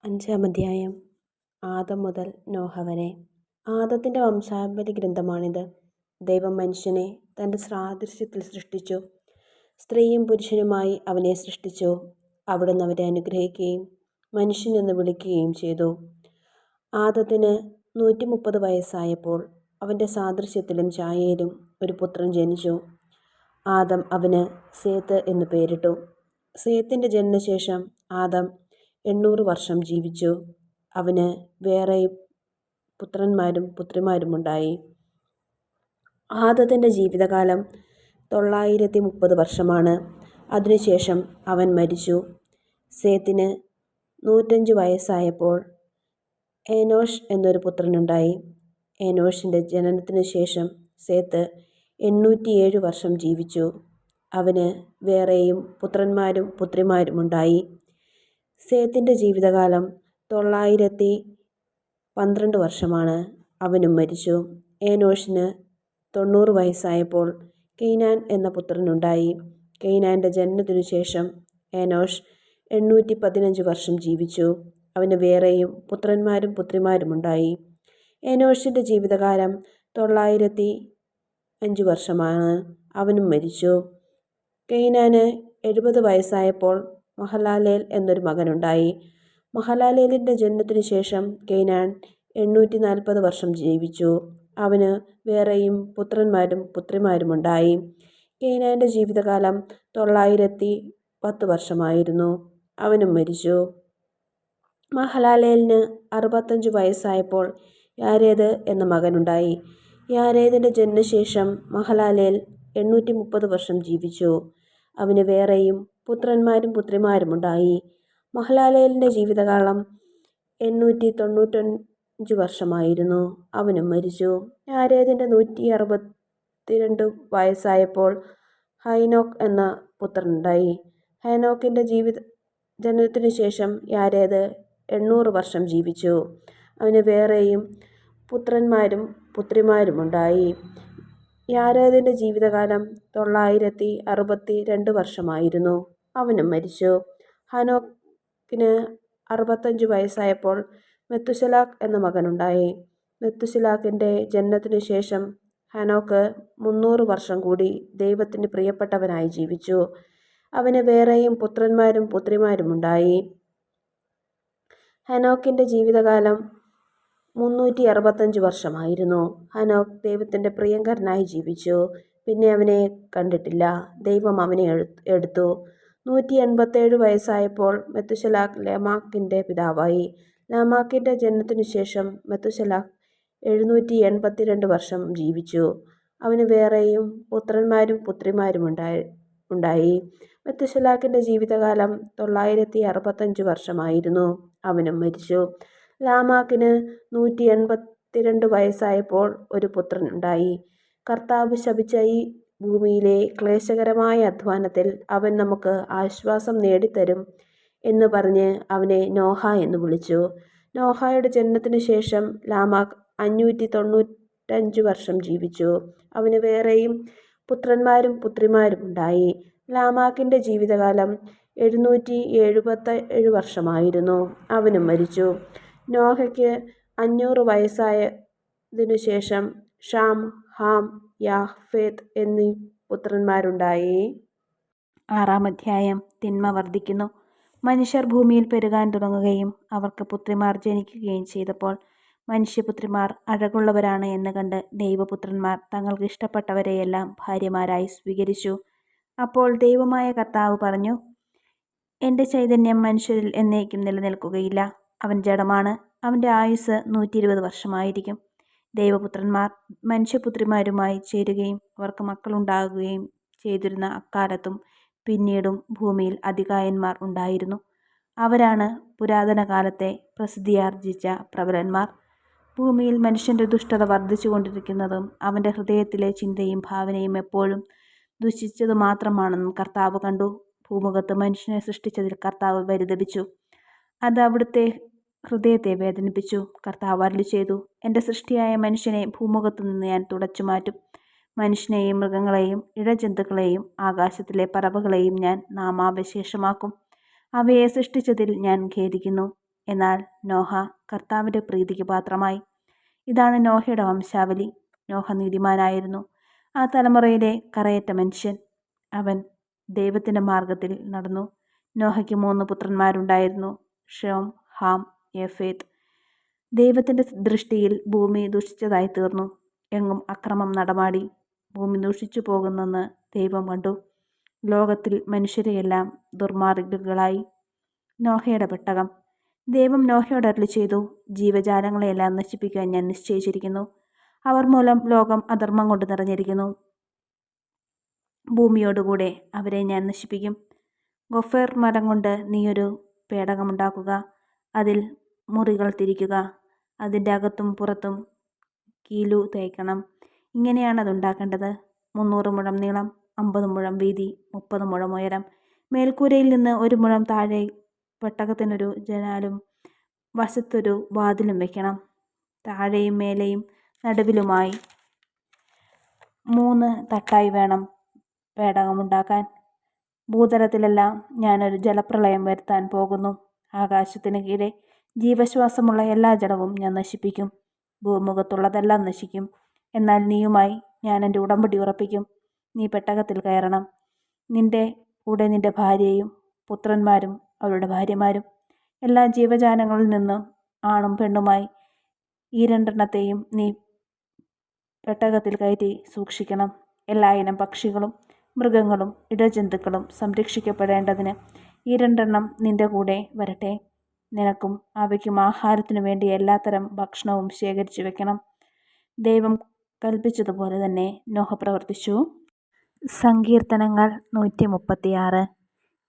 അഞ്ചാം അധ്യായം. ആദം മുതൽ നോഹ വരെ. ആദത്തിൻ്റെ വംശാവലി ഗ്രന്ഥമാണിത്. ദൈവം മനുഷ്യനെ തൻ്റെ സാദൃശ്യത്തിൽ സൃഷ്ടിച്ചു. സ്ത്രീയും പുരുഷനുമായി അവനെ സൃഷ്ടിച്ചു. അവിടുന്ന് അവരെ അനുഗ്രഹിക്കുകയും മനുഷ്യനെന്ന് വിളിക്കുകയും ചെയ്തു. ആദത്തിന് 130 വയസ്സായപ്പോൾ അവൻ്റെ സാദൃശ്യത്തിലും ഛായയിലും ഒരു പുത്രൻ ജനിച്ചു. ആദം അവന് സേത്ത് എന്ന് പേരിട്ടു. സേത്തിൻ്റെ ജനനശേഷം ആദം 800 വർഷം ജീവിച്ചു. അവന് വേറെ പുത്രന്മാരും പുത്രിമാരുമുണ്ടായി. ആദത്തിൻ്റെ ജീവിതകാലം 930 വർഷമാണ്. അതിനുശേഷം അവൻ മരിച്ചു. സേത്തിന് 105 വയസ്സായപ്പോൾ ഏനോഷ് എന്നൊരു പുത്രനുണ്ടായി. ഏനോഷിൻ്റെ ജനനത്തിനു ശേഷം സേത്ത് 807 വർഷം ജീവിച്ചു. അവന് വേറെയും പുത്രന്മാരും പുത്രിമാരുമുണ്ടായി. സേത്തിൻ്റെ ജീവിതകാലം 912 വർഷമാണ്. അവനും മരിച്ചു. ഏനോഷിന് 90 വയസ്സായപ്പോൾ കെയ്നാൻ എന്ന പുത്രനുണ്ടായി. കെയ്നാൻ്റെ ജനനത്തിനു ശേഷം ഏനോഷ് 815 വർഷം ജീവിച്ചു. അവന് വേറെയും പുത്രന്മാരും പുത്രിമാരുമുണ്ടായി. ഏനോഷിൻ്റെ ജീവിതകാലം 905 വർഷമാണ്. അവനും മരിച്ചു. കെയ്നാന് 70 വയസ്സായപ്പോൾ മഹലാലേൽ എന്നൊരു മകനുണ്ടായി. മഹലാലേലിൻ്റെ ജനനത്തിനു ശേഷം കെയ്നാൻ 840 വർഷം ജീവിച്ചു. അവന് വേറെയും പുത്രന്മാരും പുത്രിമാരുമുണ്ടായി. കെയ്നാൻ്റെ ജീവിതകാലം 910 വർഷമായിരുന്നു. അവനും മരിച്ചു. മഹലാലേലിന് 65 വയസ്സായപ്പോൾ യാരേദ് എന്ന മകനുണ്ടായി. യാരേദിൻ്റെ ജനനശേഷം മഹലാലേൽ 830 വർഷം ജീവിച്ചു. അവന് വേറെയും പുത്രന്മാരും പുത്രിമാരുമുണ്ടായി. മഹലാലേലിൻ്റെ ജീവിതകാലം 895 വർഷമായിരുന്നു. അവനും മരിച്ചു. യാരേദിൻ്റെ 162 വയസ്സായപ്പോൾ ഹൈനോക്ക് എന്ന പുത്രനുണ്ടായി. ഹൈനോക്കിൻ്റെ ജനനത്തിനു ശേഷം യാരേദ് 800 വർഷം ജീവിച്ചു. അവന് വേറെയും പുത്രന്മാരും പുത്രിമാരുമുണ്ടായി. യാരേദിൻ്റെ ജീവിതകാലം 962 വർഷമായിരുന്നു. അവനും മരിച്ചു. ഹനോക്കിന് 65 വയസ്സായപ്പോൾ മെത്തുശലാഖ് എന്ന മകനുണ്ടായി. മെത്തുശലാഖിൻ്റെ ജനനത്തിനു ശേഷം ഹനോക്ക് 300 വർഷം കൂടി ദൈവത്തിന് പ്രിയപ്പെട്ടവനായി ജീവിച്ചു. അവന് വേറെയും പുത്രന്മാരും പുത്രിമാരുമുണ്ടായി. ഹനോക്കിൻ്റെ ജീവിതകാലം 365 വർഷമായിരുന്നു. ഹനോക്ക് ദൈവത്തിൻ്റെ പ്രിയങ്കരനായി ജീവിച്ചു. പിന്നെ അവനെ കണ്ടിട്ടില്ല. ദൈവം അവനെ എടുത്തു. 187 വയസ്സായപ്പോൾ മെത്തുശലാഖ് ലാമാക്കിൻ്റെ പിതാവായി. ലാമാക്കിൻ്റെ ജനനത്തിനു ശേഷം മെത്തുശലാഖ് 782 വർഷം ജീവിച്ചു. അവന് വേറെയും പുത്രന്മാരും പുത്രിമാരുമുണ്ടായി. മെത്തുശലാഖിൻ്റെ ജീവിതകാലം 965 വർഷമായിരുന്നു. അവനും മരിച്ചു. ലാമാക്കിന് 182 വയസ്സായപ്പോൾ ഒരു പുത്രനുണ്ടായി. കർത്താവ് ശപിച്ച ഈ ഭൂമിയിലെ ക്ലേശകരമായ അധ്വാനത്തിൽ അവൻ നമുക്ക് ആശ്വാസം നേടിത്തരും എന്ന് പറഞ്ഞ് അവനെ നോഹ എന്ന് വിളിച്ചു. നോഹയുടെ ജനനത്തിനു ശേഷം ലാമാക്ക് 595 വർഷം ജീവിച്ചു. അവന് വേറെയും പുത്രന്മാരും പുത്രിമാരുമുണ്ടായി. ലാമാക്കിൻ്റെ ജീവിതകാലം 777 വർഷമായിരുന്നു. അവനും മരിച്ചു. നോഹയ്ക്ക് 500 വയസ്സായതിനു ശേഷം ഷാം, ഹാം, യാഫേത്ത് എന്നീ പുത്രന്മാരുണ്ടായി. ആറാം അധ്യായം. തിന്മ വർദ്ധിക്കുന്നു. മനുഷ്യർ ഭൂമിയിൽ പെരുകാൻ തുടങ്ങുകയും അവർക്ക് പുത്രിമാർ ജനിക്കുകയും ചെയ്തപ്പോൾ മനുഷ്യപുത്രിമാർ അഴകുള്ളവരാണ് എന്ന് കണ്ട് ദൈവപുത്രന്മാർ തങ്ങൾക്ക് ഇഷ്ടപ്പെട്ടവരെയെല്ലാം ഭാര്യമാരായി സ്വീകരിച്ചു. അപ്പോൾ ദൈവമായ കർത്താവ് പറഞ്ഞു, എൻ്റെ ചൈതന്യം മനുഷ്യരിൽ എന്നേക്കും നിലനിൽക്കുകയില്ല. അവൻ ജഡമാണ്. അവൻ്റെ ആയുസ് 120 വർഷമായിരിക്കും. ദൈവപുത്രന്മാർ മനുഷ്യപുത്രിമാരുമായി ചേരുകയും അവർക്ക് മക്കളുണ്ടാകുകയും ചെയ്തിരുന്ന അക്കാലത്തും പിന്നീടും ഭൂമിയിൽ അതികായന്മാർ ഉണ്ടായിരുന്നു. അവരാണ് പുരാതന കാലത്തെ പ്രസിദ്ധിയാർജിച്ച പ്രബലന്മാർ. ഭൂമിയിൽ മനുഷ്യൻ്റെ ദുഷ്ടത വർദ്ധിച്ചു കൊണ്ടിരിക്കുന്നതും അവൻ്റെ ഹൃദയത്തിലെ ചിന്തയും ഭാവനയും എപ്പോഴും ദുഷിച്ചതു മാത്രമാണെന്നും കർത്താവ് കണ്ടു. ഭൂമുഖത്ത് മനുഷ്യനെ സൃഷ്ടിച്ചതിൽ കർത്താവ് പരിതപിച്ചു. അത് അവിടുത്തെ ഹൃദയത്തെ വേദനിപ്പിച്ചു. കർത്താവ് അരുളിച്ചെയ്തു, എൻ്റെ സൃഷ്ടിയായ മനുഷ്യനെ ഭൂമുഖത്തു നിന്ന് ഞാൻ തുടച്ചു മാറ്റും. മനുഷ്യനെയും മൃഗങ്ങളെയും ഇഴജന്തുക്കളെയും ആകാശത്തിലെ പറവകളെയും ഞാൻ നാമാവശേഷമാക്കും. അവയെ സൃഷ്ടിച്ചതിൽ ഞാൻ ഖേദിക്കുന്നു. എന്നാൽ നോഹ കർത്താവിൻ്റെ പ്രീതിക്ക് പാത്രമായി. ഇതാണ് നോഹയുടെ വംശാവലി. നോഹ നീതിമാനായിരുന്നു, ആ തലമുറയിലെ കറയറ്റ മനുഷ്യൻ. അവൻ ദൈവത്തിൻ്റെ മാർഗത്തിൽ നടന്നു. നോഹയ്ക്ക് 3 പുത്രന്മാരുണ്ടായിരുന്നു: ഷേം, ഹാം, യഫേത്ത്. ദൈവത്തിൻ്റെ ദൃഷ്ടിയിൽ ഭൂമി ദുഷിച്ചതായി തീർന്നു. എങ്ങും അക്രമം നടമാടി. ഭൂമി ദുഷിച്ചു പോകുന്നെന്ന് ദൈവം കണ്ടു. ലോകത്തിൽ മനുഷ്യരെയെല്ലാം ദുർമാർഗികളായി. നോഹയുടെ പെട്ടകം. ദൈവം നോഹയോട് അരുളിച്ചെയ്തു, ജീവജാലങ്ങളെയെല്ലാം നശിപ്പിക്കാൻ ഞാൻ നിശ്ചയിച്ചിരിക്കുന്നു. അവർ മൂലം ലോകം അധർമ്മം കൊണ്ട് നിറഞ്ഞിരിക്കുന്നു. ഭൂമിയോടുകൂടെ അവരെ ഞാൻ നശിപ്പിക്കും. ഗൊഫേർ മരം കൊണ്ട് നീയൊരു പേടകമുണ്ടാക്കുക. അതിൽ മുറികൾ തിരിക്കുക. അതിൻ്റെ അകത്തും പുറത്തും കീലു തേക്കണം. ഇങ്ങനെയാണ് അതുണ്ടാക്കേണ്ടത്: 300 മുഴം നീളം, 50 മുഴം വീതി, 30 മുഴം ഉയരം. മേൽക്കൂരയിൽ നിന്ന് 1 മുഴം താഴെ പെട്ടകത്തിനൊരു ജനാലും വശത്തൊരു വാതിലും വയ്ക്കണം. താഴെയും മേലെയും നടുവിലുമായി 3 തട്ടായി വേണം പേടകമുണ്ടാക്കാൻ. ഭൂതലത്തിലെല്ലാം ഞാനൊരു ജലപ്രളയം വരുത്താൻ പോകുന്നു. ആകാശത്തിന് കീഴെ ജീവശ്വാസമുള്ള എല്ലാ ജലവും ഞാൻ നശിപ്പിക്കും. ഭൂമുഖത്തുള്ളതെല്ലാം നശിക്കും. എന്നാൽ നീയുമായി ഞാൻ എൻ്റെ ഉടമ്പടി ഉറപ്പിക്കും. നീ പെട്ടകത്തിൽ കയറണം. നിന്റെ കൂടെ നിന്റെ ഭാര്യയും പുത്രന്മാരും അവരുടെ ഭാര്യമാരും. എല്ലാ ജീവജാലങ്ങളിൽ നിന്നും ആണും പെണ്ണുമായി ഈ 2 എണ്ണത്തെയും നീ പെട്ടകത്തിൽ കയറ്റി സൂക്ഷിക്കണം. എല്ലാ ഇനം പക്ഷികളും മൃഗങ്ങളും ഇടജന്തുക്കളും സംരക്ഷിക്കപ്പെടേണ്ടതിന് ഈ 2 എണ്ണം നിന്റെ കൂടെ വരട്ടെ. നിനക്കും അവയ്ക്കും ആഹാരത്തിനു വേണ്ടി എല്ലാത്തരം ഭക്ഷണവും ശേഖരിച്ചു വെക്കണം. ദൈവം കൽപ്പിച്ചതുപോലെ തന്നെ നോഹ പ്രവർത്തിച്ചു. സങ്കീർത്തനങ്ങൾ 136.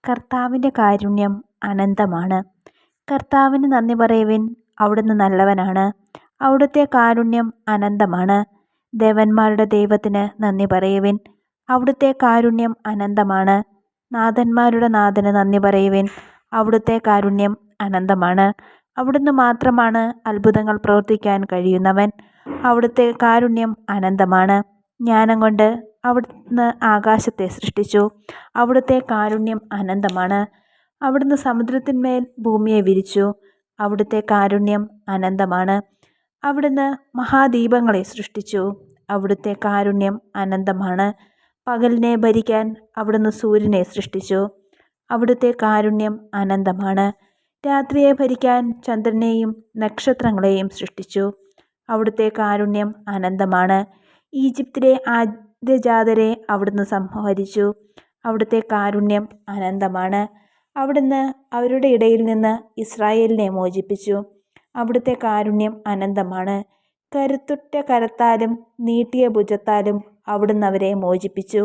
കർത്താവിൻ്റെ കാരുണ്യം അനന്തമാണ്. കർത്താവിന് നന്ദി പറയുവിൻ, അവിടുന്ന് നല്ലവനാണ്, അവിടുത്തെ കാരുണ്യം അനന്തമാണ്. ദേവന്മാരുടെ ദൈവത്തിന് നന്ദി പറയുവിൻ, അവിടുത്തെ കാരുണ്യം അനന്തമാണ്. നാഥന്മാരുടെ നാഥന് നന്ദി പറയുവിൻ, അവിടുത്തെ കാരുണ്യം അനന്തമാണ്. അവിടുന്ന് മാത്രമാണ് അത്ഭുതങ്ങൾ പ്രവർത്തിക്കാൻ കഴിയുന്നവൻ. അവിടുത്തെ കാരുണ്യം അനന്തമാണ്. ജ്ഞാനം കൊണ്ട് അവിടുന്ന് ആകാശത്തെ സൃഷ്ടിച്ചു. അവിടുത്തെ കാരുണ്യം അനന്തമാണ്. അവിടുന്ന് സമുദ്രത്തിന്മേൽ ഭൂമിയെ വിരിച്ചു. അവിടുത്തെ കാരുണ്യം അനന്തമാണ്. അവിടുന്ന് മഹാദീപങ്ങളെ സൃഷ്ടിച്ചു. അവിടുത്തെ കാരുണ്യം അനന്തമാണ്. പകലിനെ ഭരിക്കാൻ അവിടുന്ന് സൂര്യനെ സൃഷ്ടിച്ചു. അവിടുത്തെ കാരുണ്യം അനന്തമാണ്. രാത്രിയെ ഭരിക്കാൻ ചന്ദ്രനെയും നക്ഷത്രങ്ങളെയും സൃഷ്ടിച്ചു. അവിടുത്തെ കാരുണ്യം അനന്തമാണ്. ഈജിപ്തിലെ ആദ്യജാതരെ അവിടുന്ന് സംഹരിച്ചു. അവിടുത്തെ കാരുണ്യം അനന്തമാണ്. അവിടുന്ന് അവരുടെ ഇടയിൽ നിന്ന് ഇസ്രായേലിനെ മോചിപ്പിച്ചു. അവിടുത്തെ കാരുണ്യം അനന്തമാണ്. കരുത്തുറ്റ കരത്താലും നീട്ടിയ ഭുജത്താലും അവിടുന്ന് അവരെ മോചിപ്പിച്ചു.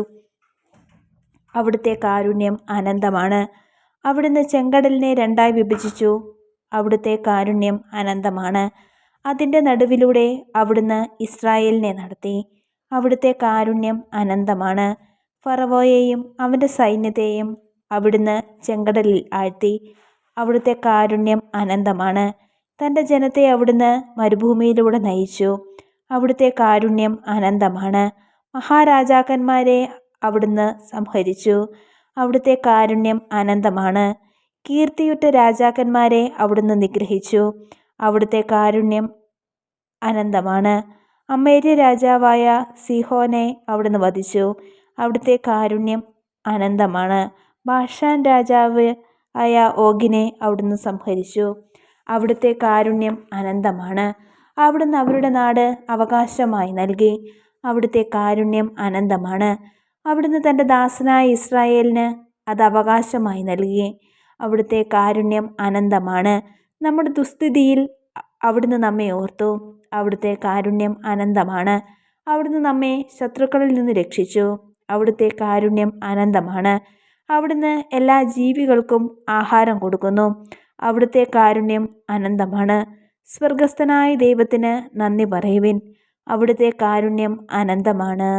അവിടുത്തെ കാരുണ്യം അനന്തമാണ്. അവിടുന്ന് ചെങ്കടലിനെ 2ആയി വിഭജിച്ചു. അവിടുത്തെ കാരുണ്യം അനന്തമാണ്. അതിൻ്റെ നടുവിലൂടെ അവിടുന്ന് ഇസ്രായേലിനെ നടത്തി. അവിടുത്തെ കാരുണ്യം അനന്തമാണ്. ഫറവോയെയും അവൻ്റെ സൈന്യത്തെയും അവിടുന്ന് ചെങ്കടലിൽ ആഴ്ത്തി. അവിടുത്തെ കാരുണ്യം അനന്തമാണ്. തൻ്റെ ജനത്തെ അവിടുന്ന് മരുഭൂമിയിലൂടെ നയിച്ചു. അവിടുത്തെ കാരുണ്യം അനന്തമാണ്. മഹാരാജാക്കന്മാരെ അവിടുന്ന് സംഹരിച്ചു. അവിടുത്തെ കാരുണ്യം അനന്തമാണ്. കീർത്തിയുറ്റ രാജാക്കന്മാരെ അവിടുന്ന് നിഗ്രഹിച്ചു. അവിടുത്തെ കാരുണ്യം അനന്തമാണ്. അമേര്യ രാജാവായ സിഹോനെ അവിടുന്ന് വധിച്ചു. അവിടുത്തെ കാരുണ്യം അനന്തമാണ്. ബാഷാൻ രാജാവ് ആയ ഓഗിനെ അവിടുന്ന് സംഹരിച്ചു. അവിടുത്തെ കാരുണ്യം അനന്തമാണ്. അവിടുന്ന് അവരുടെ നാട് അവകാശമായി നൽകി. അവിടുത്തെ കാരുണ്യം അനന്തമാണ്. അവിടുന്ന് തൻ്റെ ദാസനായ ഇസ്രായേലിന് അത് അവകാശമായി നൽകി. അവിടുത്തെ കാരുണ്യം അനന്തമാണ്. നമ്മുടെ ദുസ്ഥിതിയിൽ അവിടുന്ന് നമ്മെ ഓർത്തു. അവിടുത്തെ കാരുണ്യം അനന്തമാണ്. അവിടുന്ന് നമ്മെ ശത്രുക്കളിൽ നിന്ന് രക്ഷിച്ചു. അവിടുത്തെ കാരുണ്യം അനന്തമാണ്. അവിടുന്ന് എല്ലാ ജീവികൾക്കും ആഹാരം കൊടുക്കുന്നു. അവിടുത്തെ കാരുണ്യം അനന്തമാണ്. സ്വർഗസ്ഥനായ ദൈവത്തിന് നന്ദി പറയുവിൻ, അവിടുത്തെ കാരുണ്യം അനന്തമാണ്.